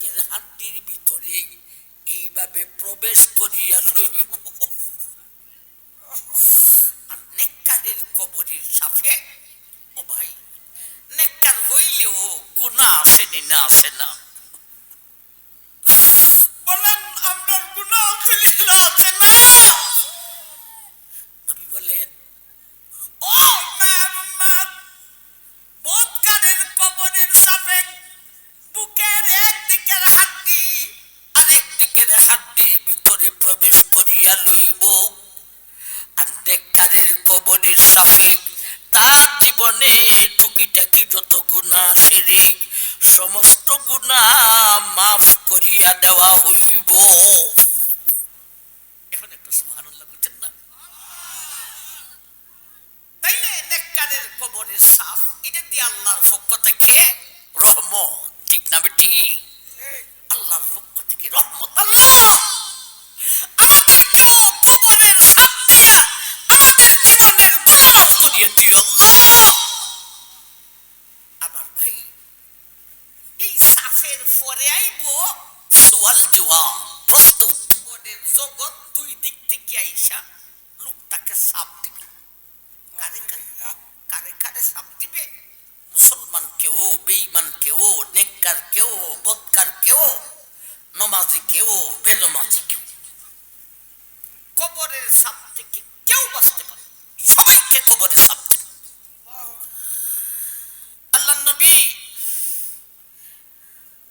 বুকের হাড্ডির ভিতরে এইভাবে প্রবেশ করিয়া লইব। আর নেককারের কবরের সাথে, ও ভাই, নেককার হইলেও গুনাহ আসেনি না, আসে না? বলেন আপনার গুনাহ আসেনি না, আসে না? আমি বলেন ও মেহম্মদ, বদকারের কবরের সাথে বুকের একদিকের হাড্ডি আরেক দিকের হাড্ডির ভিতরে প্রবেশ করিয়া লইব। আর নেককারের কবরের সাথে তার জীবনে টুকিটাকি যত গুনাহ সেরে সমস্ত গুনাহ মাফ করিয়া দেওয়া হইব। এখন একটু সুবহানাল্লাহ বলছেন না? তাইলে নেককারের কবরের সাফ, এটা দিয়ে আল্লাহর পক্ষ থেকে রহমত, ঠিক না বেটি? আল্লাহর পক্ষ থেকে রহমত। আল্লাহ আমাদেরকেও কবরের সাফ দিয়া আমাদের জীবনের গুনাহ মাফ করিয়ে দিও আল্লাহ। আবার ভাই, এই সাফের পরে আইব সুয়াল জবাব, প্রশ্ন উত্তরের জগৎ। দুই দিক থেকে আইসা লোকটাকে সাফ দিবে। কারে কারে কারে সাফ দিবে? মুসলমান কেউ, বেঈমান কেউ, নেককার কেউ, বদকার কেউ, নমাজি কেউ, বেনমাজি কেউ। কবরের সাপ থেকে কেউ বাঁচতে পারে, সবাইকে কবরের সাপ দেবে। আল্লাহর নবী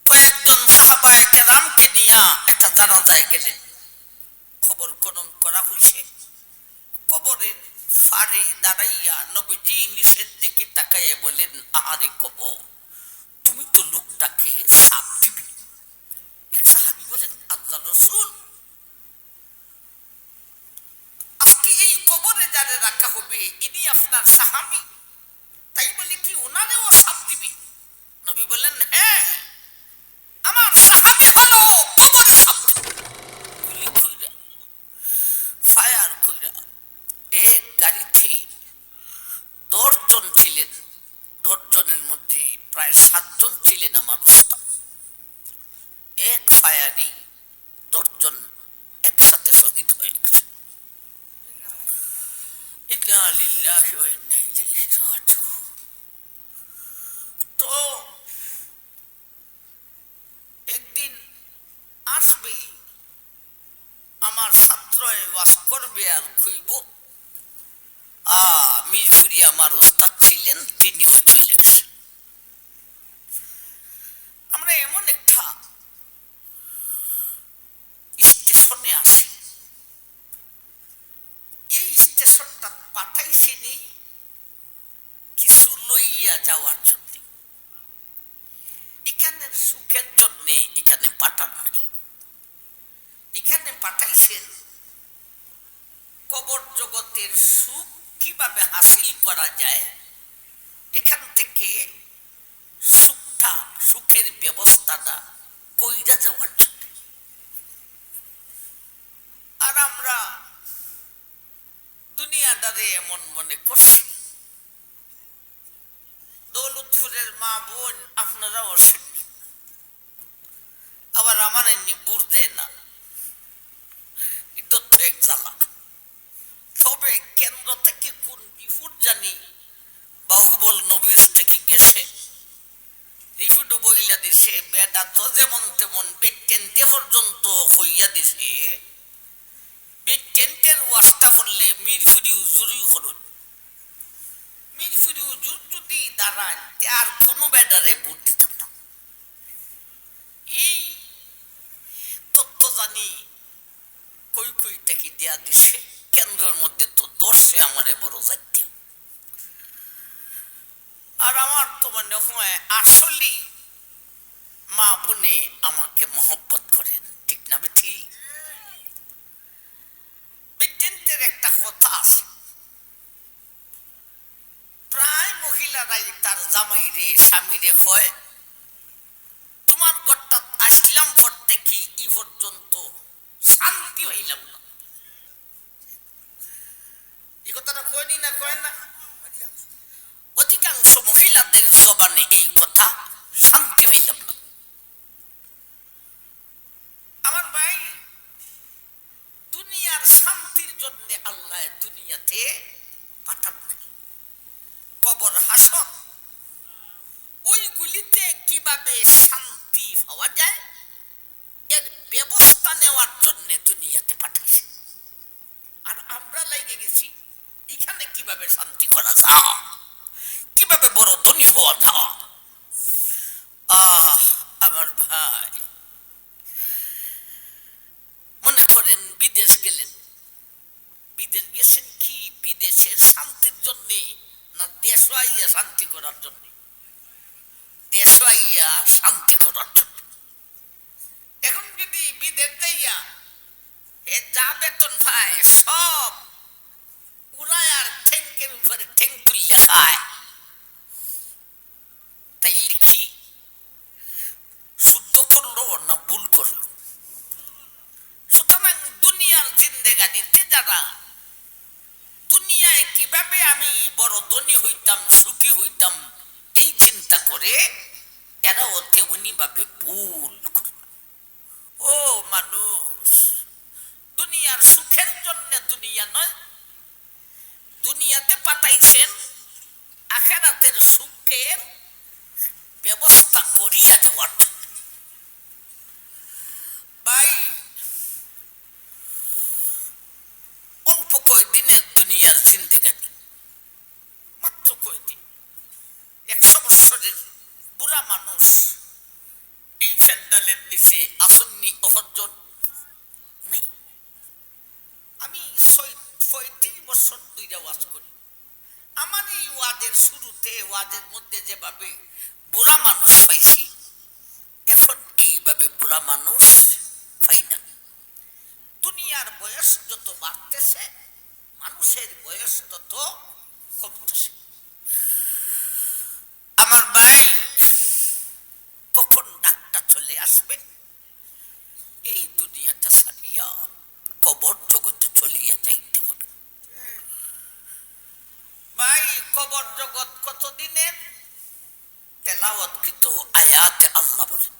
কয়েকজন সাহাবায়ে কেরামকে নিয়ে একটা জানাজায় গেলেন। খবর খনন করা হইছে। কবরের ফারে দাঁড়াইয়া নবীজি নিচের দিকে তাকাইয়া বলেন, আহারে কবর, তুমি তো লোকটাকে সাপ দিবে। এক সাহাবী বলেন, আল্লাহর রাসূল, আজকে এই কবরে যারে রাখা হবে ইনি আপনার সাহাবী, তাই বলে কি ওনারেও সাপ দিবি? নবী বললেন, হ্যাঁ, আমার সাহাবী হলো কবরে সাপ। গুলি কইরা, ফায়ার কইরা এক গাড়িতে 10 জন ছিলেন। 10 জনের মধ্যে প্রায় 7 জন ছিলেন আমার উস্তাদ। এক ফায়ারি 10 জন একসাথে শহীদ হয়ে গেছে। ইন্না লিল্লাহি ওয়া ইন্না ইলাইহি রাজিউন। তো একদিন আসবে আমার ছাত্রয় ওয়াজ করবে আর খুইব। মিরপুরি আমার উস্তাদ ছিলেন, তিনিও চলে গেছেন। আমরা এমন একটা স্টেশনে আসি, এই স্টেশনটা পাঠাইছিনি কিছু লইয়া যাওয়ার জন্য। এখানের সুখের জন্য এখানে পাঠান নাই, এখানে পাঠাইছেন কবর জগতের সুখ কিভাবে হাসিল করা যায়, এখান থেকে সুখের ব্যবস্থাটা কইরা যাওয়ার জন্য। আর আমরা দুনিয়াটারে এমন মনে করছি, দৌলতপুরের মা বোন আপনারাও শুনবেন, আবার আমার এমনি বুঝ দেয় না, এটা তো এক জ্বালা। তবে কেন্দ্র থেকে কোন রিপোর্ট জানি বাহুবল নবীর থেকে গেছে, রিপোর্ট বইলা দিছে, বেটা তো যেমন তেমন বিজ্ঞানতে পর্যন্ত হইয়া দিছে। বিজ্ঞানটের ওয়াজটা করলে মিরপুরি হুজুরই করুন। মিরপুরি হুজুর যদি দাঁড়ান, আর কোনো বেটারে ভোট দিতাম না। এই তত্ত্ব জানি কই কই থেকে দেয়া দিছে, কেন্দ্রের মধ্যে তো দর্শে আমারে বড় যাইতে। আর আমার তো মনে হয় আসলে মা বোনে আমাকে মহব্বত করেন, ঠিক না বেটি? বিজ্ঞানের একটা কথা আছে, প্রায় মহিলারাই তার জামাই রে, স্বামী রে কয়, তোমার ঘরটা আসলাম পর থেকে ই পর্যন্ত শান্তি হইলাম না। এই কথাটা কয়নি না, কয় না? অধিকাংশ মহিলাদের জবানে এই কথা, শান্তি হইলাম না। মনে করেন বিদেশ গেলেন, বিদেশ গেছেন কি বিদেশের শান্তির জন্য না দেশ আইয়া শান্তি করার জন্য? দেশ আইয়া শান্তি করার জন্য। এখন যদি বিদেশ যাইয়া এ যা বেতন পায় সব উড়ায় আর ট্যাঙ্কের উপরে ট্যাঙ্ক তুললে খায়, তাইলে কি শুদ্ধ করলো না ভুল করলো? সুতরাং দুনিয়ার জিন্দেগানিতে যারা দুনিয়ায় কিভাবে আমি বড় ধনী হইতাম সুখী হইতাম এই চিন্তা করে, এরা ওতে উনি ভাবে ভুল করল। ও মানুষ, দুনিয়ার সুখের জন্য দুনিয়া নয়, দুনিয়াতে পাঠাইছেন আখিরাতের সুখের ব্যবস্থা করিয়া যাওয়ার জন্য। ভাই অল্প কয়েকদিনের দুনিয়ার জিন্দেগানি, মাত্র কয়েকদিন। 100 বছরের বুড়া মানুষ এই প্যান্ডালের নিচে আসন্নি অর্জন নেই। আমি 35 বছর দুইটা ওয়াজ করি। আমার এই ওয়াজের শুরুতে ওয়াজের মধ্যে যেভাবে বুড়া মানুষ পাইছি, এখন এইভাবে বুড়া মানুষ পাই না। দুনিয়ার বয়স যত বাড়তেছে মানুষের বয়স তত কমতেছে। আমার ভাই, কখন ডাক্তার চলে আসবে? এই দুনিয়াটা সারিয়া কবর জগতে চলিয়া যাইতে হবে। ভাই কবর জগৎ কতদিনের? তেলাওয়াতকৃত আয়াতে আল্লাহ বলেন,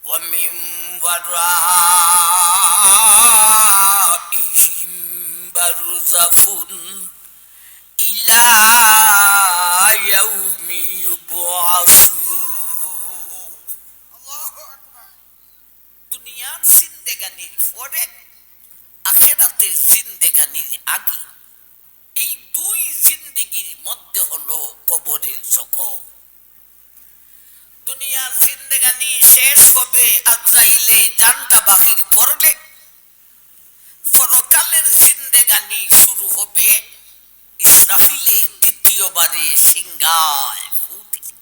وَمِنْ وَرَائِهِمْ بَرْزَخٌ إِلَى يَوْمِ يُبْعَثُونَ। দুনিয়ার জিন্দেগানির পরে আখিরাতের জিন্দেগানির আগে এই দুই জিন্দেগির মধ্যে হলো কবরের জগৎ। দুনিয়ার জিন্দেগানি শেষ হবে আজরাইলে জানটা বাহির করলে, পরকালের জিন্দেগানি শুরু হবে ইসরাফিলে দ্বিতীয়বারে সিংহায় ফু দিলে।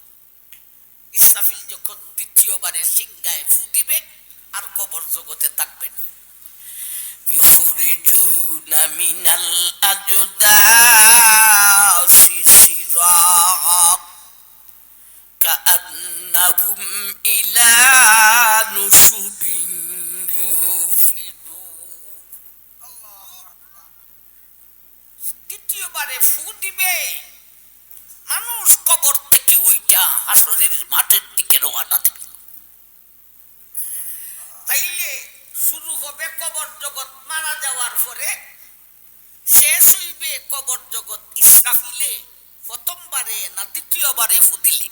ইসরাফিল যখন দ্বিতীয়বারে সিংহায় ফু দিবে আর কবর জগতে থাকবে না। يخرجون من الأجداث سراعا كأنهم إلى نصب يوفضون। দ্বিতীয়বারে ফু দিবে, মানুষ কবর থেকে উইঠা হাসরের মাঠের দিকে রওনা দিবে। তাইলে শুরু হবে কবর জগৎ মারা যাওয়ার পরে, শেষ হইবে কবর জগৎ ইসরাফিলে প্রথমবারে না দ্বিতীয়বারে ফুদিলে?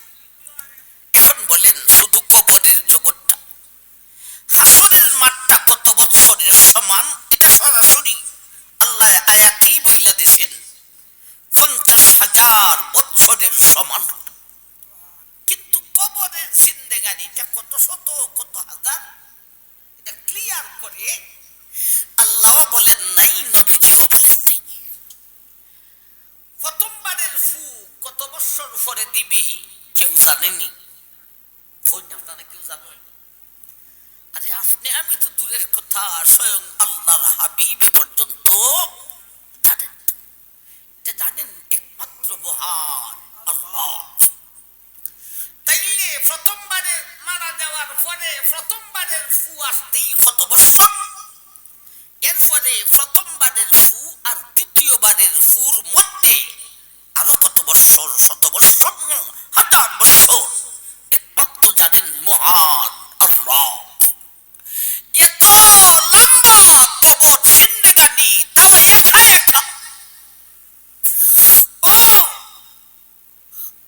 এখন বলেন শুধু কবরের জগৎটা, হাসরের মাঠটা কত বৎসরের সমান? এটা সরাসরি আল্লাহ আয়াতেই বইলা দিয়েছেন 50,000 বৎসরের সমান। কিন্তু কবরের জিন্দেগানিটা কত শত কত হাজার, এটা ক্লিয়ার করে আল্লাহ বলেন নাই, নবীজিও বলেন নাই। প্রথমবারের ফু কত বছর পরে দিবে কেউ জানেনি? আপনারা কেউ জানেন? আরে আপনি আমি তো দূরের কথা, স্বয়ং আল্লাহর হাবিব পর্যন্ত জানেন। যে জানেন একমাত্র মহান আল্লাহ। তাইলে প্রথমবারে মারা যাওয়ার পরে প্রথমবারের ফু আসতেই কত বছর, এরপরে প্রথমবারের ফু আর দ্বিতীয়বারের ফুর মধ্যে আরো কত বছর, শত বছর, হাজার বছর, একমাত্র জানেন মহান আল্লাহ। এত লম্বা কবর জিন্দেগানি, তাও একা একা। ও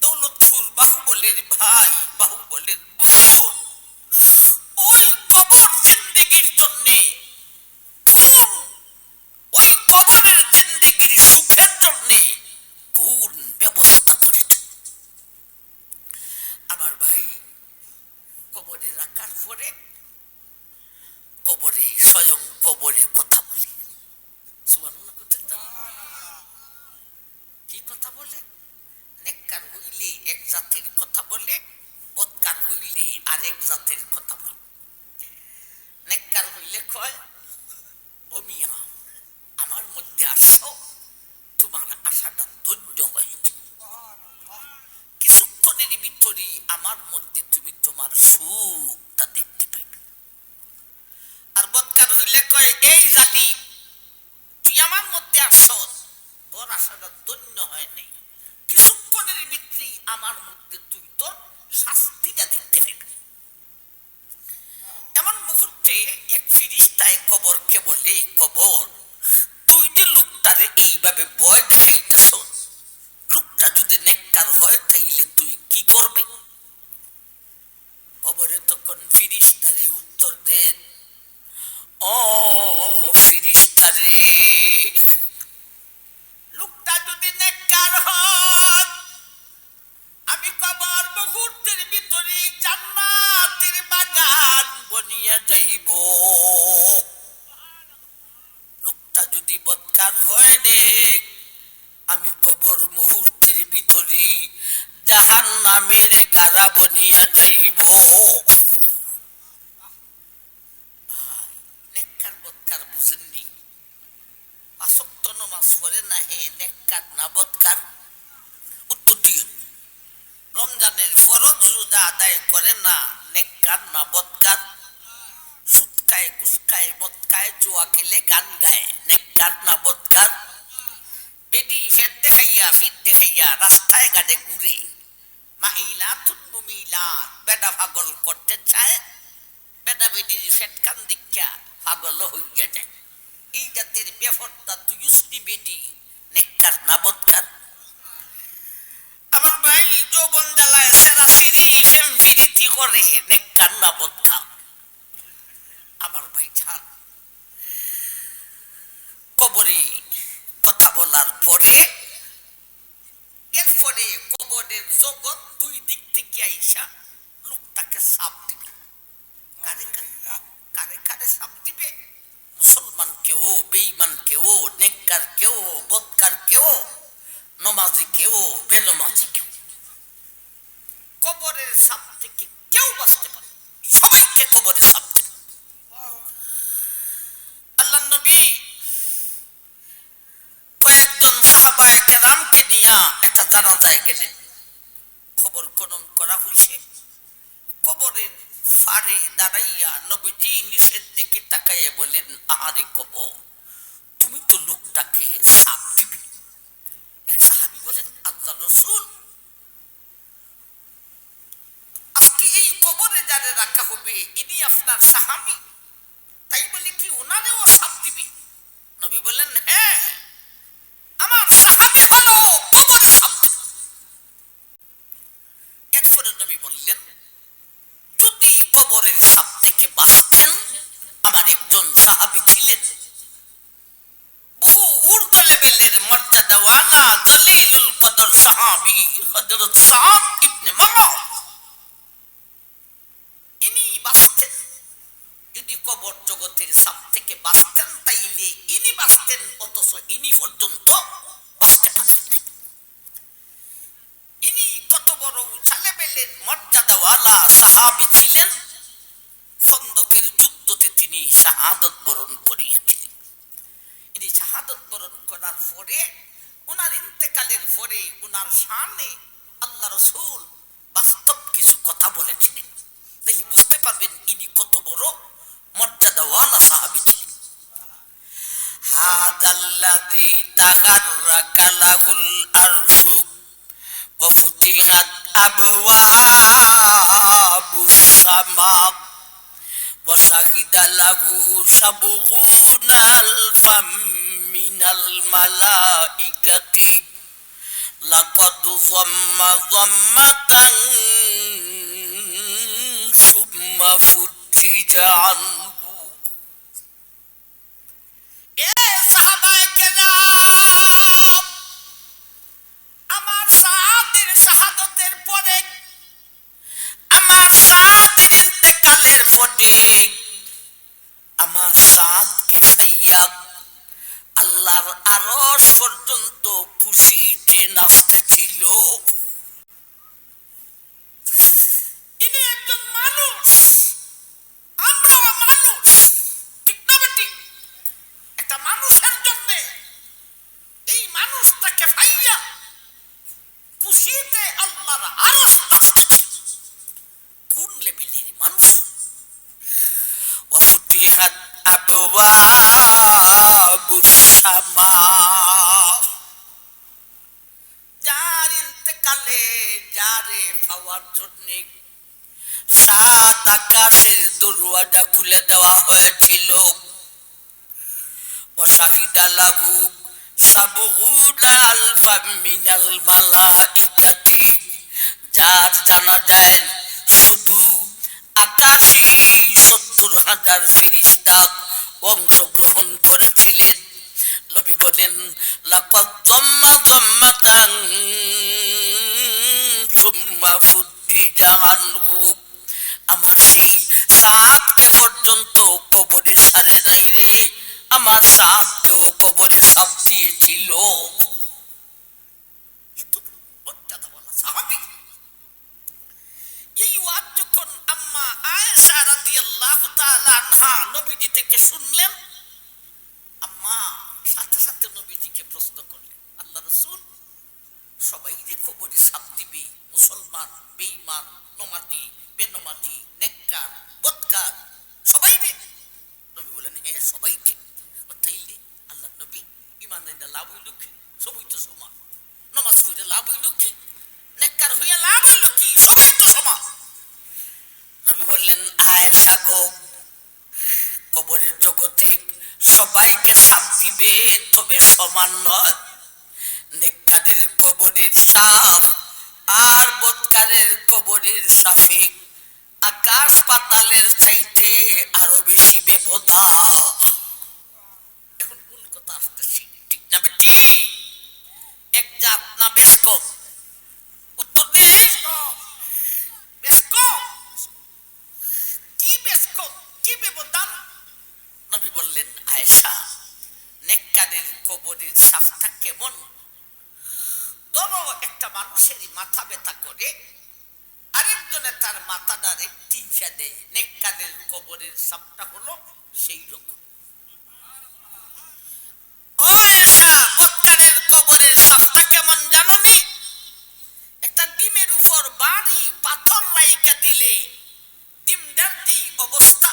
দৌলতপুর বাহুবলের ভাই, বাহুবলের বোন, ওই কবর জিন্দেগির জন্যে কোন, ওই কবরের জিন্দেগির সুখের জন্যে কোন ব্যবস্থা করে। আমার ভাই কবরে রাখার পরে কবরে, স্বয়ং কবরে কথা বলে। সুবহানাল্লাহ বলতেন না? কি কথা বলে? নেককার হইলে এক জাতির কথা বলে, বদকার হইলে আরেক জাতের কথা বলে। নেককার হইলে কয়, ও মিয়া আমার মধ্যে আসছো, তোমার আশাটা ধৈর্য হয়েছে, কিছুক্ষণের ভিতরেই আমার মধ্যে তুমি তোমার সুখটা দেখতে পাইবে। আর বদকার হইলে কয়, এই জাতি তুই আমার মধ্যে আসছো, তোর আশাটা ধন্য হয় নাই, কিছুক্ষণের ভিতরেই আমার মধ্যে তুই তোর শাস্তিটা দেখতে পাবি। এমন মুহূর্তে এক ফিরিস্তায় কবরকে বলে, কবর তুই যে লোকটারে এইভাবে ভয় দেখাইতেছ, লোকটা যদি নেককার হয় তাইলে তুই কি করবি? কবরে তখন ফিরিস্তারে উত্তর দেন, ও ফিরিস্তারে, লোকটা যদি নেককার হয় আমি কবর মুহূর্তের ভিতরে জান্নাতের বাগান বনিয়া যাইব। লোকটা যদি বদকার হয় রে, আমি কবর মুহূর্তের ভিতরে জাহান্নামের গাড়া বনিয়া যাইব। নেককার বদকার বুঝেননি? পাঁচ ওয়াক্ত নামাজ পড়ে না হে নেককার না বদকার? উত্তর দিন। রমজানের ফরজ রোজা আদায় করে না নেককার না বদকার? সুদ খায়, ঘুষ খায়, মদ খায়, জুয়া খেলে, গান গায়, নেককার না বদকার? বেডি ফেট দেখাইয়া ফিট দেখাইয়া রাস্তায় গাড়ে ঘুরে, মাইলাতুন মুমিলাত বেডা পাগল করতে চায়, বেডা বেডির ফেট কান দেখা পাগল হইয়া যায়। এই জাতের বেফরদা দুইস্তি বেডি নেককার না বদকার? আমার ভাই যৌবন জ্বালায় সেরাসিরি ফেম ফিরিতি করে, নেককার না বদকার? আমার ভাই ছাড়, কবরে কথা বলার পরে এরপরে কবরের জগৎ দুই দিক থেকে আইসা লোকটাকে সাপ দিবে। কারে কারে কারে সাপ দিবে? মুসলমান কেউ, বেঈমান কেউ, নেককার কেউ, বদকার কেউ, নমাজি কেউ, বেনমাজি কেউ, কবরের সাপ থেকে কেউ বাঁচতে পারে, সবাইকে কবরে সাপ দিবে। আল্লাহ নবী কয়েকজন সাহাবায়ে কেরামকে নিয়ে একটা জানাজায় গেলেন। খবর খনন করা হইছে। কবরের ফারে দাঁড়াইয়া নবীজি নিচের দিকে তাকাইয়া বলেন, আহারে কবর, তুমি তো লোকটাকে সাপ দিবে। এক সাহাবী বলেন, আল্লাহ রাসূল, আজকে এই কবরে যারে রাখা হবে ইনি আপনার সাহাবী, তাই বলে কি ওনারেও সাপ দিবে? নবী বললেন, হ্যাঁ, আমার সাহাবী হলো কবরে সাপ দিবে। এরপরে নবী বললেন, যদি কবরের সাপ থেকে বাঁচতেন, আমার একজন সাহাবী ছিলেন, বহু ঊর্ধ্ব লেভেলের মর্যাদাওয়ালা জলিলুল কদর সাহাবী হযরত সাদ ইবনে মুআয, ইনি বাঁচতেন। যদি কবর জগতের সাপ থেকে বাঁচতেন তাইলে ইনি বাঁচতেন, অথচ ইনি পর্যন্ত বাঁচতে পারতেন। ইনি কত বড় উঁচা লেভেলের মর্যাদাওয়ালা সাহাবী ছিলেন, খন্দকের যুদ্ধতে তিনি শাহাদত বরণ করিয়াছিলেন। ইনি শাহাদত বরণ করার পরে, উনার ইন্তেকালের পরে উনার শানে আল্লাহ রাসূল বাস্তব কিছু কথা বলেছিলেন। তাইলে বুঝতে পারবেন ইনি কত বড় মর্যাদাওয়ালা সাহাবী ছিলেন। হাদাল্লাযী তাহাররাকা লাহুল আরশু ওয়া ফুতিহাত আবওয়াবুস সামা ওয়া শাহিদা লাহু সাবগুনা আলফাম মিনাল মালাইকাতি লাকাদ যাম্মা যাম্মাতান সুম্মা ফুতিজা আনহু। এ সাহাবায়ে কেরাম, আমার সাহাবীর শাহাদাতের পরে, আমার সাহাবীর ইন্তেকালের পরে আমার সাপকে খাইয়া আল্লাহর আরশ পর্যন্ত খুশিতে নাচতেছিল। ইনি একজন মানুষ, আমরাও মানুষ, ঠিক না বেটি? একটা মানুষের জন্য এই মানুষটাকে পাইয়া খুশিতে আল্লাহর আরশ নাচতেছিল। কোন লেভেলের মানুষ! ওয়াফুতিহাত আবওয়াবুস সামা, যার ইন্তেকালে যারে পাওয়ার জন্য সাত আকাশের দরওয়াজা খুলে দেওয়া হয়েছিল। ওয়াশাহিদা লাহু সাবউনা আলফাম মিনাল মালাইকাতি, যার জানাজায় শুধু ৮৭,৭০,০০০ ফেরেশতা অংশগ্রহণ করেছিলেন। নবী বলেন লাকাদ যাম্মা যাম্মাতান সুম্মা ফুদ্দিজা আনহু, আমার সেই সাপকে পর্যন্ত কবরে সারে নাই রে, আমার সাপকেও কবরে সাপ দিয়েছিল। এই ওয়াজ যখন আম্মা আয়েশা রাদিয়াল্লাহু তাআলা আনহা নবীজি থেকে শুনলেন, আম্মা সাথে সাথে নবীজিকে প্রশ্ন করলেন, আল্লাহ রাসূল, সবাই যে কবরে সাপ দিবে, মুসলমান, বেঈমান, নমাজি, বেনমাজি, নেককার, বদকার, সবাই রে? নবী বলেন হ্যাঁ সবাইকে। তাইলে আল্লাহ নবী ঈমান এনে লাভ হইল কি? সবই তো সমান। নামাজ পড়ে লাভ হইল কি? নেককার হইয়া লাভ হইল কি? সবাই তো সমান। নবী বললেন আয়েশা গো, কবরের জগতে সবাইকে সাপ দিবে, তবে সমান নয়। নেককারের কবরের সাপ আর বদকারের কবরের সাপে আকাশ পাতালের চাইতে আরো বেশি ব্যবধান। এখন মূল কথা আসতেছি, ঠিক না বেটি? এক জাত না বেশ কম? উত্তর দে, বেশ কম। কি বেশ কম, কি ব্যবধান? নবী বললেন আয়েশা, নেককারের কবরের সাপটা কেমন? ধরো একটা মানুষের মাথা ব্যথা করে, আরেকজনে তার মাথাটারে টিঁচা দেয়, নেককারের কবরের সাপটা হলো সেই রকম। ও আয়েশা, বদকারের কবরের সাপটা কেমন জানো নি? একটা ডিমের উপর বাড়ি পাথর রাইখা দিলে ডিমটার যে অবস্থা,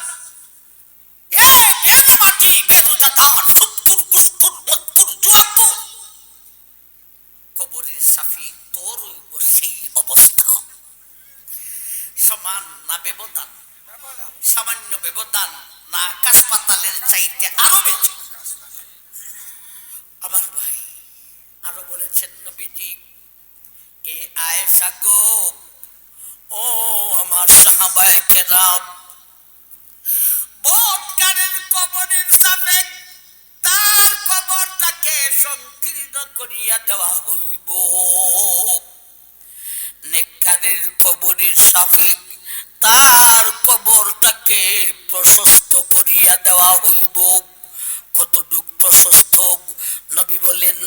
বেহুমাটি বেহুদাতা সুৎকুর কুস্কুর মৎকুর জুয়াকুর, কবরের সাফি তোর সেই অবস্থা। সমান না ব্যবধান? সামান্য ব্যবধান না আকাশ পাতালের চাইতে আরো বেশি? আমার ভাই আরো বলেছেন নবীজি, এ আয়েশা গো, ও আমার সাহাবায়ে কেরাম, বদকারের কবরের সাথে তার কবরটাকে সংকীর্ণ করিয়া দেওয়া হইব, নেককারের কবরের সাথে তার কবরটাকে প্রশস্ত করিয়া দেওয়া হইব। কতটুক প্রশস্ত? নবী বলেন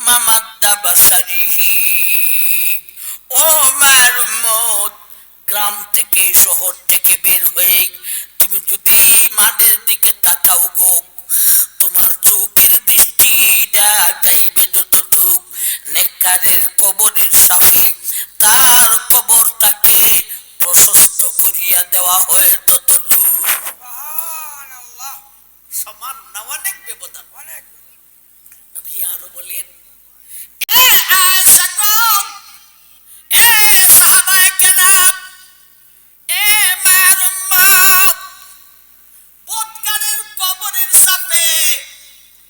মামাদ্দা বাসারিহি, ও মায়ের উম্মত, গ্রাম থেকে শহর থেকে বের হয়ে তুমি যদি মাদের দিকে তাকাও গো, তোমার চোখের দৃষ্টিটা যাইবে যতটুক নেককারের কবরের সাথে তার কবরটাকে প্রশস্ত করিয়া দেওয়া হয় ততটুক। সমান না অনেক ব্যবধান? নবী আরো বলেন, এ আয়েশা গো, এ সাহাবায়ে কেরাম, এ মায়ের উম্মত, বদকারের কবরের সাথে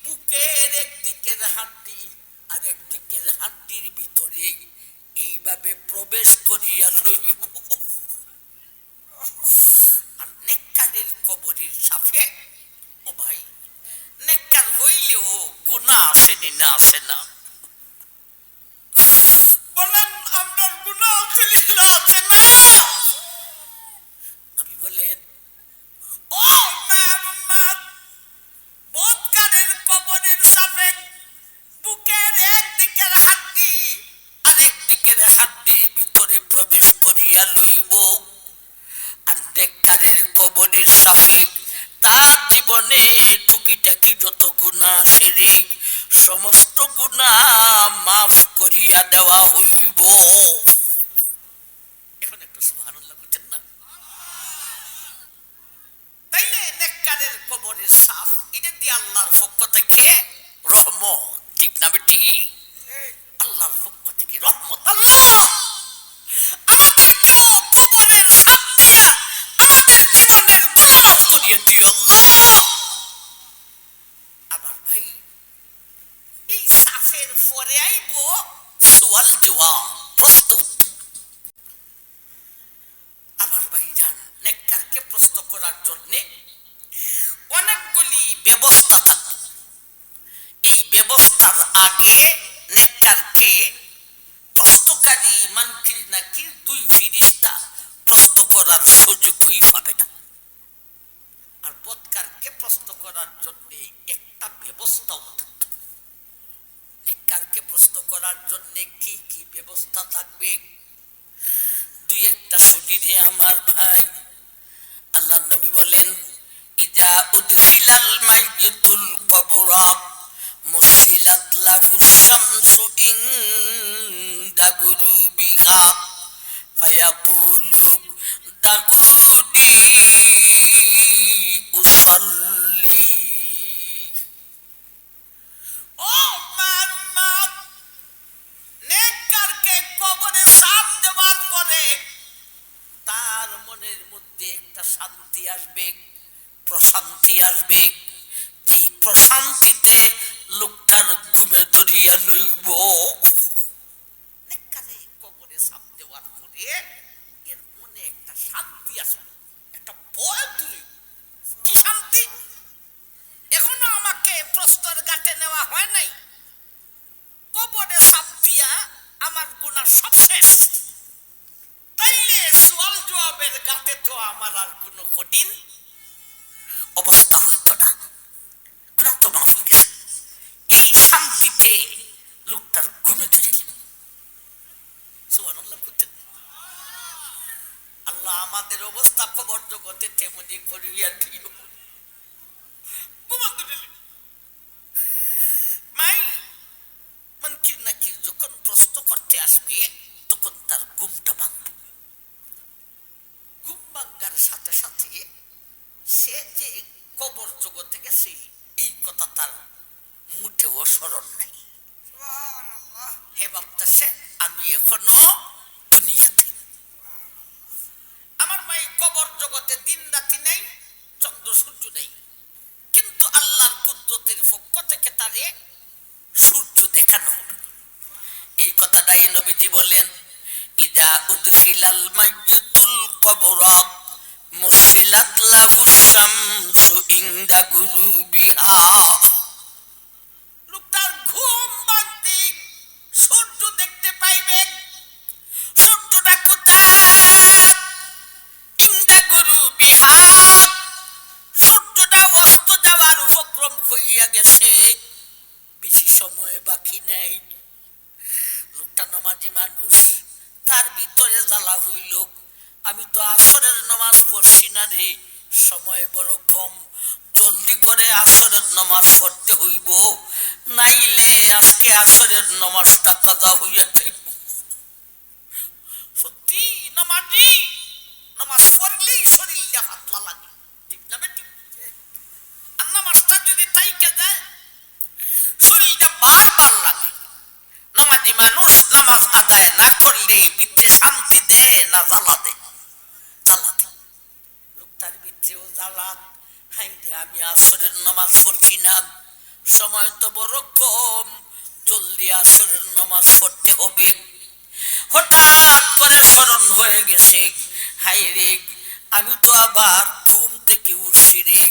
বুকের একদিকের হাড্ডি আর একদিকের হাড্ডির ভিতরে এইভাবে প্রবেশ করিয়া লইব, আর নেককারের কবরের সাথে, ও ভাই, নেককার হইলেও গুনাহ আছে না আছে না? বলেন আপনার গুনাহ আছে না? নবী বলেন, ও মায়ের উম্মত, বয়সে তার জীবনে টুকিটাকি যত গুনাহ সেরে সমস্ত গুনাহ মাফ করিয়া দেওয়া হইব। এখন একটু সুবহানাল্লাহ বলছেন না? তাইলে নেককারের কবরের সাফ এটা দিয়ে আল্লাহর পক্ষ থেকে রহমত, ঠিক না বেটি? আল্লাহর পক্ষ থেকে রহমত। আল্লাহ আমাদেরকেও কবরের সাফ দিয়া আমাদের জীবনের গুনাহ করিয়ে দিও আল্লাহ। আবার ভাই এই সাফের পরে আইব সুয়াল জবাব, প্রশ্ন। আমার ভাইজান নেককারকে প্রশ্ন করার জন্য অনেকগুলি ব্যবস্থা থাকবে। এই ব্যবস্থার আগে নেককারকে প্রশ্নকারী মানকির নাকির দুই ফিরিস্তা প্রশ্ন করার সুযোগই পাবে না। আর বদকারকে প্রশ্ন করার জন্য একটা ব্যবস্থাও থাকবে। নেককারকে প্রশ্ন করার জন্য কি কি ব্যবস্থা থাকবে দুই একটা শরীরে আমার ভাই। আল্লাহ নবী বলেন ইজা উদখিলাল মাইয়িতুল কবরা মুসিলাত লাহু শামসু ইনদা গুরুবিহা ফায়াকুলু দাগুদি উসাল্লি। ও মা নেককারকে কবরে সাপ দেওয়ার পরে তার মনের মধ্যে একটা শান্তি আসবে, প্রশান্তি আসবে। যে প্রশান্তিতে লোকটার ঘুমে ধরিয়া লইব। নেককারে কবরে সাপ দেওয়ার পরে এর মনে একটা শান্তি আসবে, একটা ভয় দূরে। কি শান্তি? এখনো আমাকে প্রস্তর ঘাটে নেওয়া হয় নাই, কবরে সাপ দিয়া আমার গুনাহ সব শেষ। তাইলে সুয়াল জবাবের ঘাটে তো আমার আর কোনো কঠিন অবস্থা হইত না, গুনাহ তো মাফ হয়ে গেছে। এই শান্তিতে লোকটার ঘুমে ধরে যাব। সুবহানাল্লাহ করতেন। আল্লাহ আমাদের অবস্থা কবর জগতে তেমনি করিয়া দিও। ঘুমা ধরে মাই মানকির নাকির যখন প্রশ্ন করতে আসবে তখন তার ঘুমটা ভাঙবে। ঘুম ভাঙ্গার সাথে সাথে সে যে কবর জগতে গেছে এই কথা তার মুঠেও স্মরণ নাই। হে ভাবতেছে আমি এখনো দুনিয়াতে। আমার মাই কবর জগতে দিন রাতি নাই, চন্দ্র সূর্য নেই, কিন্তু আল্লাহর কুদরতের পক্ষ থেকে তারে সূর্য দেখানো হবে। এই কথাটাই নবীজি বলেন ইদা উদখিলাল মাইয়িতুল কবরা মুসিলাত লাহু শামসু ইনদা গুরুবিহা। লোকটার ঘুম ভাঙতে সূর্য দেখতে পাইবেন। সূর্যটা কোথায়? ইনদা গুরুবিহা। সূর্যটা অস্ত যাওয়ার উপক্রম হইয়া গেছে, বেশি সময় বাকি নেই। লোকটা নামাজি মানুষ, তার ভিতরে জ্বালা হইল আমি তো আসরের নামাজ পড়ছি না রে, সময় বড় কম, জলদি করে আসরের নামাজ পড়তে হইব, নাইলে আজকে আসরের নামাজটা কাজা হইয়া যাইব। সত্যি নামাজি নামাজ পড়লেই শরীরটা পাতলা লাগে, ঠিক না বেটি? আর নামাজটা যদি তাইকে যায় শরীরটা বারবার লাগে। নামাজি মানুষ নামাজ আদায় না করলে বিচ্ছে শান্তি দেয় না জ্বালা দেয়? জ্বালা দেয়। লোকটার বিচ্ছেও জ্বালা। হাই রে আমি আসরের নামাজ পড়ছি না, সময় তো বড় কম, জলদি আসরের নামাজ পড়তে হবে। হঠাৎ করে স্মরণ হয়ে গেছে হাই রে আমি তো আবার ঘুম থেকে উঠছি রে।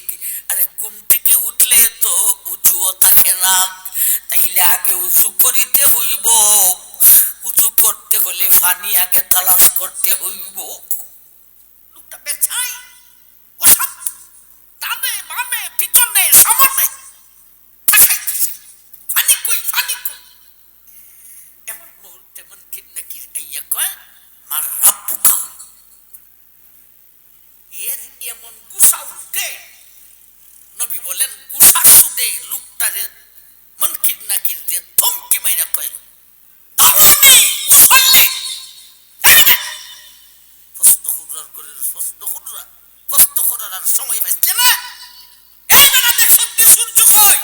আরে ঘুম থেকে উঠলে তো উঁচুও থাকে না, তাইলে আগে উঁচু করিতে হইব। উঁচু করতে হলে পানি আগে তালাশ করতে হইব। লোকটা বেচাই অশান্ত, ডানে বামে পিছনে সামনে পানি কই পানি কই। এমন মুহূর্তে মুনকির নাকির আইয়া কয় মার রাব্বুকা। এর এমন গুসা উঠে বেটারে মুনকির নাকির দিয়ে ধমকি মাইরা কয় তাহমি উসাল্লি প্রশ্ন হুররার করে প্রশ্ন হুররা প্রশ্ন করার আর সময় পাইছে না এই বেটা সত্যি সূর্য কই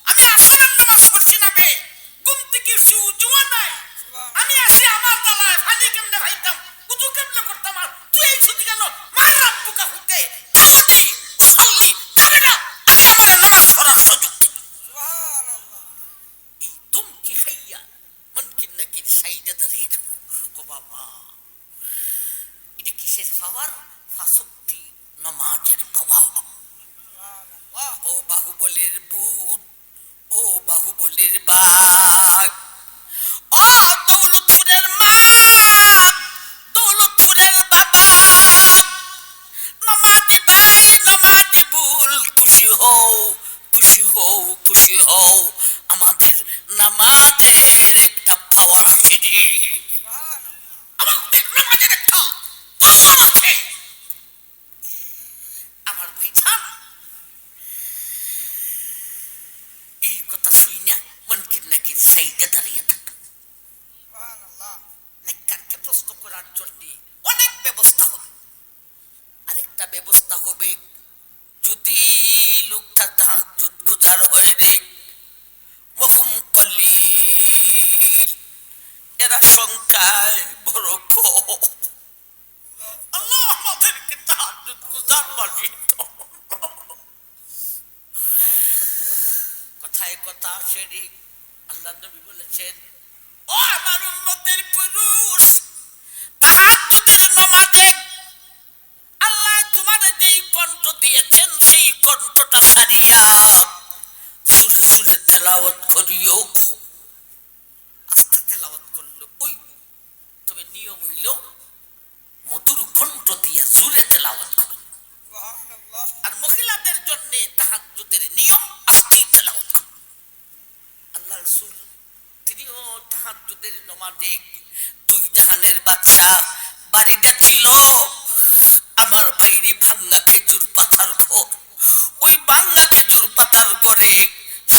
আমি আসরের নামাজ পড়ছি না বে ঘুম থেকে উজুও নাই আমি আসি আমার দলায় পানি কেমনে ভাইতাম উজু কেমনে করতাম আর তুই এই ছুটি গেল মার রাত বুকা হইতে তাহমি উসাল্লি কাবিরা আসরের নামাজ পড়ার সুযোগ সুবহানাল্লাহ এই ধমকি খাইয়া মুনকির নাকির সাইডে দাঁড়িয়ে যাবো ও বাবা এটা কিসের পাওয়ার ফাসক্তি নামাজের পাওয়ার ও বাহুবলের বুট ও বাহুবলের বাঘ ও দৌলতপুরের মা দৌলতপুরের বাবা নমাজি ভাই নমাজি বুল খুশি হও খুশি হও খুশি হও আমাদের নামাজের একটা পাওয়ার আছে আমাদের নামাজের একটা পাওয়ার আছে আমার ভাইজান এই কথা শুই না মুনকির নাকির সাইডে দাঁড়িয়ে থাকা নেককারকে প্রশ্ন করার জন্য অনেক ব্যবস্থা হবে আরেকটা ব্যবস্থা হবে যদি লোকটা তাহাজ্জুদ গুজার হয়ে রে ওয়াহুম কলিল এরা সংখ্যায় বড় কম আল্লাহ আমাদেরকে তাহাজ্জুদ গুজার বানিয়ে দাও কথায় কথা আসে রে আল্লাহ নবী বলেছেন ও আমার উম্মতের পুরুষ তাহাজ্জুদের নামাজে আল্লাহ তোমার যেই কণ্ঠ দিয়েছেন সেই কণ্ঠটা সারিয়া সুরে সুরে তেলাওয়াত করিও আস্তে তেলাওয়াত করলো ওই তবে নিয়ম হইল মধুর কণ্ঠ দিয়া সুরে তেলাওয়াত করো আর মহিলাদের জন্য তাহাজ্জুদের নিয়ম আস্তে তেলাওয়াত করো আল্লাহ রাসূল তিনিও তাহাজ্জুদের নামাজে দুই জাহানের বাদশা বাড়িটা ছিল আমার বাইরে ভাঙ্গা খেজুর পাতার ঘর ওই ভাঙ্গা খেজুর পাতার ঘরে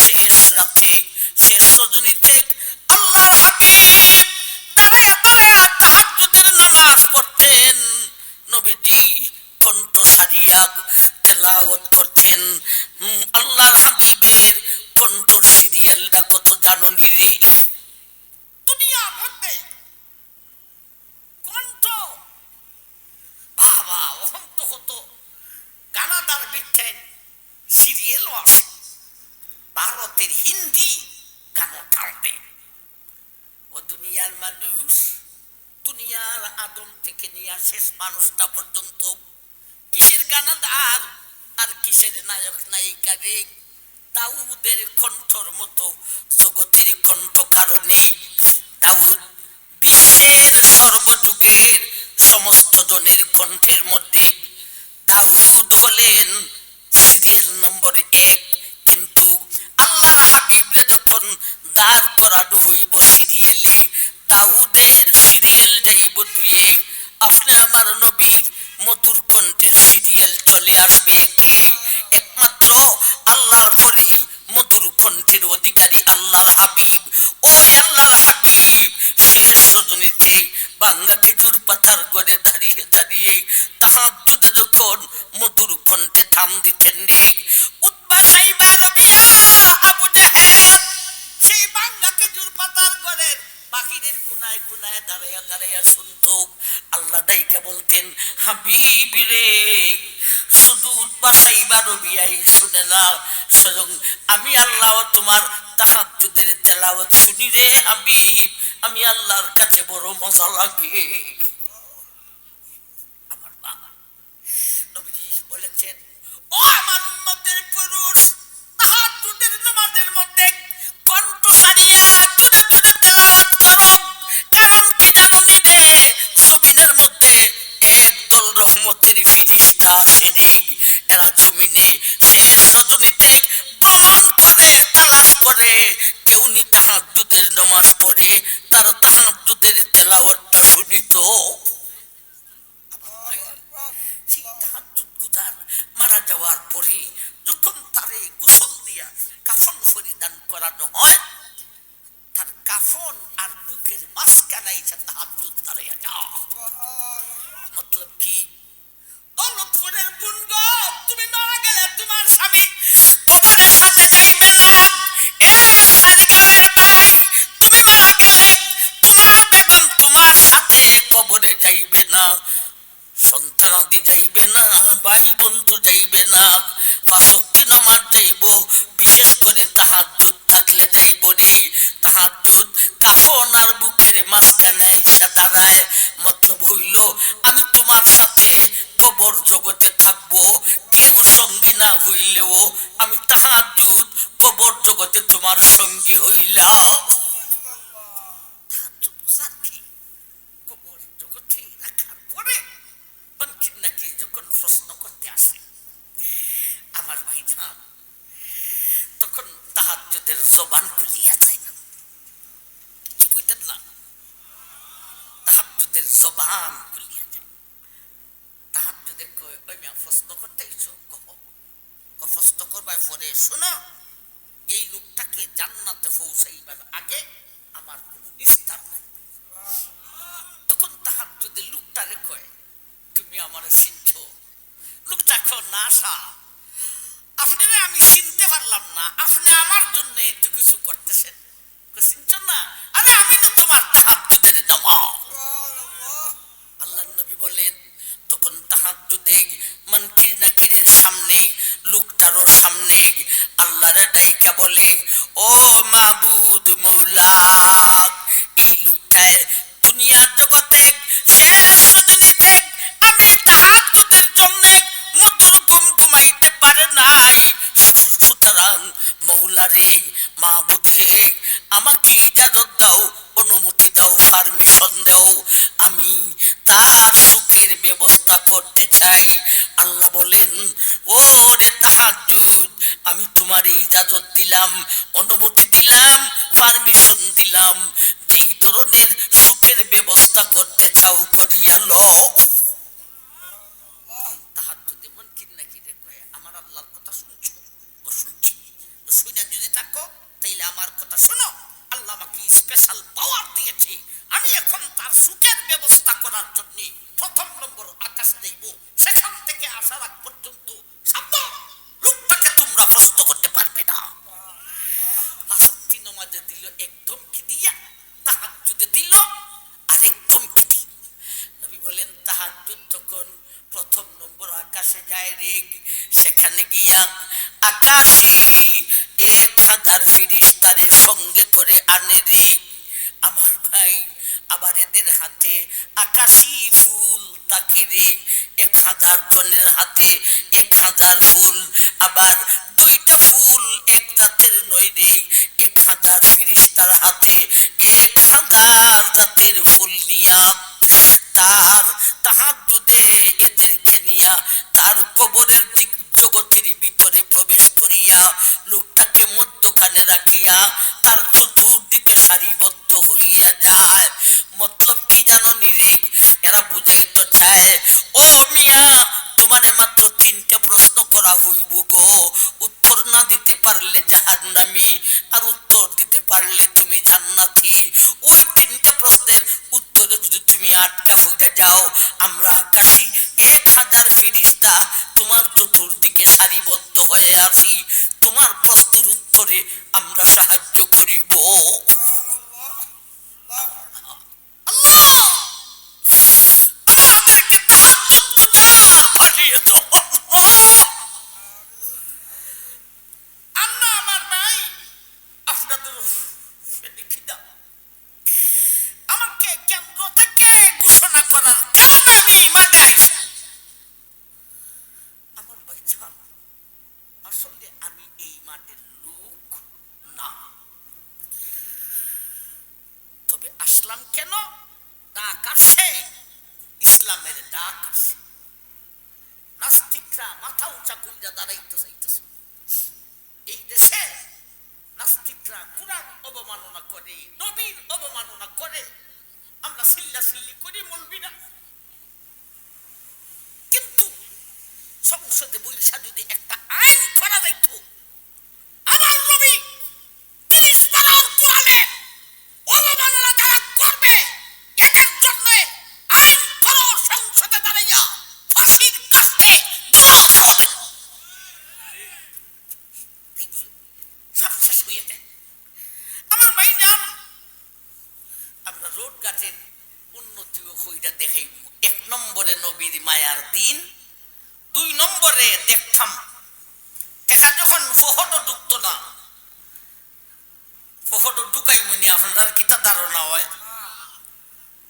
শেষ রাতে শেষ রজনীতে আল্লাহর হাবিব দাঁড়ায়া দাঁড়ায়া তাহাজ্জুদের নামাজ পড়তেন নবীজি কণ্ঠ সারিয়া তেলাওয়াত করতেন আল্লাহর হাবিবের কণ্ঠর সিরিয়ালটা কত জানো নি রে দুনিয়ার মধ্যে কণ্ঠ বাবা অহন্ত হতো গানাদার বিটেন সিরিয়ালও আছে ভারতের হিন্দি গানও থাকবে ও দুনিয়ার মানুষ দুনিয়ার আদম থেকে নিয়ে শেষ মানুষটা পর্যন্ত কিসের গানাদার আর কিসের নায়ক নায়িকা রে দাউদের কণ্ঠর মতো জগতের কণ্ঠ কারো নেই দাউদ বিশ্বের সর্বযুগের সমস্ত জনের কণ্ঠের মধ্যে দাউদ হলেন সিরিয়াল নম্বর 1 কিন্তু আল্লাহর হাবিবরে যখন দাঁড় করানো হইব সিরিয়ালে দাউদের সিরিয়ালটাই বদলিয়ে আপনি আমার নবীর মধুর কণ্ঠের সিরিয়াল চলে আসবে কি একমাত্র আল্লাহর পরেই মধুর কণ্ঠের অধিকারী আল্লাহর হাবিব ওই আল্লাহর হাবিব শেষ রজনীতে ভাঙ্গা খেজুর পাতার ঘরে দাঁড়িয়ে দাঁড়িয়ে তাহাজ্জুদে যখন মধুর কণ্ঠে থাম দিতেন রে উতবা সাইবা রাবিয়া আবু জাহেল সেই ভাঙ্গা খেজুর পাতার ঘরের বাহিরের কোনায় কোনায় দাঁড়াইয়া দাঁড়াইয়া শুনতো আল্লাহ দাইকা বলতেন হাবিব রে শুধু উতবা সাইবা রাবিয়াই শুনে না স্বয়ং আমি আল্লাহ তোমার তাহাজ্জুদের তেলাওয়াত শুনি রে হাবিব আমি আল্লাহর কাছে বড় মজা লাগে আমার বাবা নবীজি বলেছেন ও আমার উম্মতের পুরুষ তাহাজ্জুদের নামাজের মধ্যে কণ্ঠ সারিয়া জোরে জোরে তেলাওয়াত করো কারণ কি জানো নি রে জমিনের মধ্যে একদল রহমতের ফেরেশতা আছে রে এরা জমিনে শেষ রজনীতে ভ্রমণ করে তালাশ করে কেউ নি তাহাজ্জুদের নামাজ পড়ে তার তাহাজ্জুদের তেলাওয়াতটা শুনিত তাহাজ্জুদ গুজার মারা যাওয়ার পরে যখন তারে গোসল দিয়া কাফন পরিধান করানো হয়, তার কাফন আর বুকের মাঝখানে এসে তাহাজ্জুদ দাঁড়াইয়া যাও। মতলব কি? দৌলতপুরের বুনগ, তুমি মারা গেলে তোমার স্বামী কবরের সাথে যাইবে না। এ সার্কিটের ভাই, তুমি মারা গেলে তোমার বেগম তোমার সাথে কবরে যাইবে না, সন্তানাদি যাইবে না, ভাই বন্ধু যাইবে না, পাঁচ ওয়াক্ত নামাজ যাইব, বিশেষ করে তাহাজ্জুদ থাকলে যাইব রে। তাহাজ্জুদ কাফন আর বুকের মাঝখানে এসে দাঁড়ায়। মতলব হইল আমি তোমার সাথে কবর জগতে থাকবো, কেউ সঙ্গী না হইলেও আমি তাহাজ্জুদ কবর জগতে তোমার সঙ্গী হইলাম। তাহাজ্জুদ বুঝার কি? কবর জগতে রাখার পরে মনকির নাকি যখন প্রশ্ন করতে আসে আমার ভাইজান, তখন তাহাজ্জুদের জবান খুলিয়া যায় না। কি কইতেন না? তাহাজ্জুদের জবান খুলিয়া যায়। তাহাজ্জুদে কয়, ওই মিয়া প্রশ্ন করতে ইচ্ছো? প্রশ্ন করবার পরে শোনো, এই লোকটাকে জান্নাতে পৌঁছাইবার আগে আমার কোনো নিস্তার নাই। তখন তাহাজ্জুদের লোকটারে কয়, তুমি আমারে চিনছো? লোকটা কয়, না সাহেব, আপনারে আমি চিনতে পারলাম না, আপনি আমার জন্য একটু কিছু করতেছেন, চিনছো না? আরে আমি তো তোমার তাহাজ্জুদের নামাজ। আল্লাহর নবী বলেন, তখন তাহাজ্জুদে মুনকির নাকিরের সামনে, লোকটারও সামনে আল্লাহরে ডাইকা বলে, ও মাবুদ মওলা, এই লোকটায় দুনিয়ার জগতে শেষ রজনীতে আমি তাহাজ্জুদের জন্য মধুর ঘুম ঘুমাইতে পারে নাই, সুতরাং মওলা রে, মাবুদ রে, আমাকে ইজাজত দাও, অনুমতি দাও, পারমিশন দাও, আমি তার সুখের ব্যবস্থা করতে চাই। আল্লাহ বলেন, ও রে তাহাজ্জুদ, আমি তোমার ইজাজত দিলাম, অনুমতি দিলাম, পারমিশন দিলাম, যেই ধরনের সুখের ব্যবস্থা করতে চাও করিয়া লও। তাহাজ্জুদে মুনকির নাকিরে কয়, আমার আল্লাহর কথা শুনছো? ও শুনছি। শুনে যদি থাকো তাইলে আমার কথা শোনো, আল্লাহ আমাকে স্পেশাল পাওয়ার দিয়েছে, আমি এখন তার সুখের ব্যবস্থা করার জন্য প্রথম নম্বর আকাশ দেখব, সেখান থেকে আসার আগ পর্যন্ত সাবধান, লোকটাকে তোমরা প্রশ্ন করতে পারবে না। আসক্তি নামাজে দিল একদম কি দিয়া, তাহাজ্জুদে দিল আরেকদম কি দি। নবী বলেন, তাহাজ্জুদ তখন প্রথম নম্বর আকাশে যায় রে, সেখানে গিয়া আকাশী 1000 ফেরেশতারে সঙ্গে করে আনে রে। আমার ভাই, আবার এদের হাতে আকাশী ফুল থাকে রে, 1000 জনের হাতে 1000 ফুল, আবার 2টা ফুল এক জাতের নয় রে, 1000 ফেরেশতার হাতে 1000 জাতের ফুল নিয়া তার তাহাজ্জুদে এদেরকে নিয়া তার কবরের জগতের ভিতরে প্রবেশ করিয়া লোকটাকে মধ্যখানে রাখিয়া তার চতুর্দিকে সারিবদ্ধ হইয়া যায়। মতলব কি জানো নি রে? এরা বুঝাইতে চায়, ও মিয়া, তোমারে মাত্র 3টে প্রশ্ন করা হইব গো, উত্তর না দিতে পারলে জাহান্নামী, আর উত্তর দিতে পারলে তুমি জান্নাতি। ওই 3টে প্রশ্নের উত্তরে যদি তুমি আটকা হইয়া যাও, আমরা আকাশী 1000 ফেরেশতা তোমার চতুর্দিকে সারিবদ্ধ হয়ে আছি, তোমার প্রশ্নের উত্তরে আমরা সাহায্য করিব। আমাকে কেন্দ্র থেকে ঘোষণা করার কারণে আমি মাঠে আছি। আমার ভাইজান, আসলে আমি এই মাঠের লোক না, তবে আসলাম কেন? ডাক আসে, ইসলামের ডাক আসে। নাস্তিকরা মাথা উঁচা কইরা দাঁড়াইতে চাইতেছে। এই দেশে নাস্তিকরা কুরআন অবমাননা করে, নবীর অবমাননা করে, আমরা চিল্লাচিল্লি করি মলবিরা, কিন্তু সংসদে বৈশা যদি একটা আইন করা যাইত, ধারণা হয়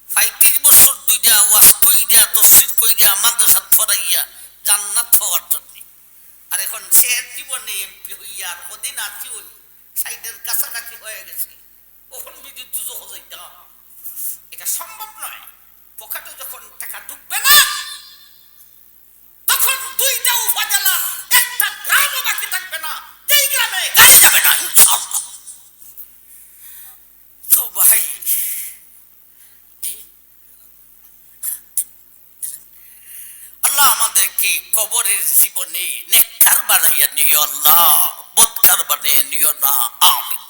35 বছর দুইটা ওয়াজ কইরা তফসির কইরা মাদ্রাসা পড়াইয়া জান্নাত হওয়ার জন্য আর এখন সে জীবনে এমপি হইয়া আর কদিন আছি হই সাইডের কাছাকাছি হয়ে গেছে ওখান বিদ্যুৎ দুজো হইতে এটা সম্ভব নয় পকেটে যখন টাকা ঢুকবে না তখন দুইটা উপজেলা একটা গ্রামও বাকি থাকবে না যেই গ্রামে গাছ যাবে না ইনশাআল্লাহ তো ভাই আল্লাহ আমাদেরকে কবরের জীবনে নেককার বানাইয়া নিও আল্লাহ বদকার বানাইয়া নিও না আমিন